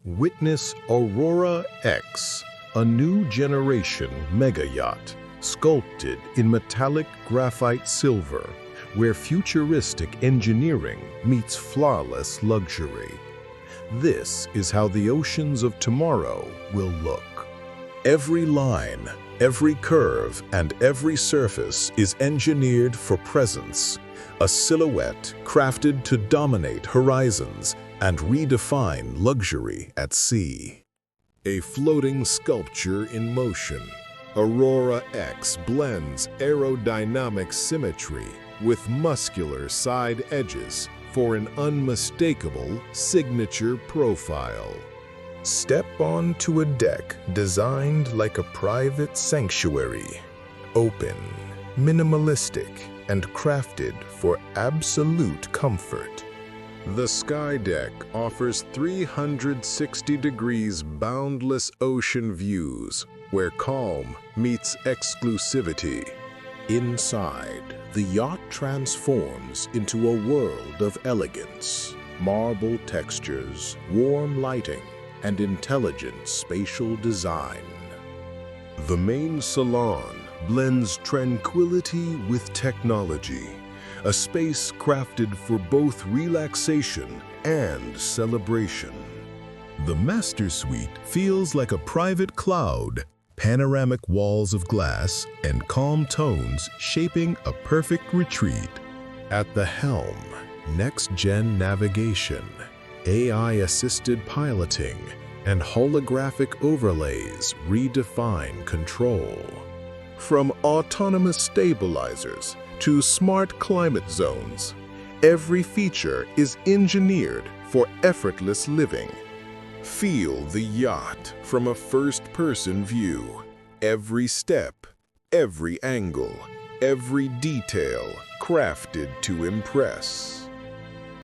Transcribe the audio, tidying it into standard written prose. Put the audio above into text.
Witness Aurora X, a new generation mega yacht, sculpted in metallic graphite silver, where futuristic engineering meets flawless luxury. This is how the oceans of tomorrow will look. Every line, every curve, and every surface is engineered for presence, a silhouette crafted to dominate horizons and redefine luxury at sea. A floating sculpture in motion, Aurora X blends aerodynamic symmetry with muscular side edges for an unmistakable signature profile. Step onto a deck designed like a private sanctuary, open, minimalistic, and crafted for absolute comfort. The Sky Deck offers 360 degrees boundless ocean views, where calm meets exclusivity. Inside, the yacht transforms into a world of elegance, marble textures, warm lighting, and intelligent spatial design. The main salon blends tranquility with technology, a space crafted for both relaxation and celebration. The Master Suite feels like a private cloud, panoramic walls of glass and calm tones shaping a perfect retreat. At the helm, next-gen navigation, AI-assisted piloting, and holographic overlays redefine control. From autonomous stabilizers to smart climate zones, every feature is engineered for effortless living. Feel the yacht from a first-person view. Every step, every angle, every detail crafted to impress.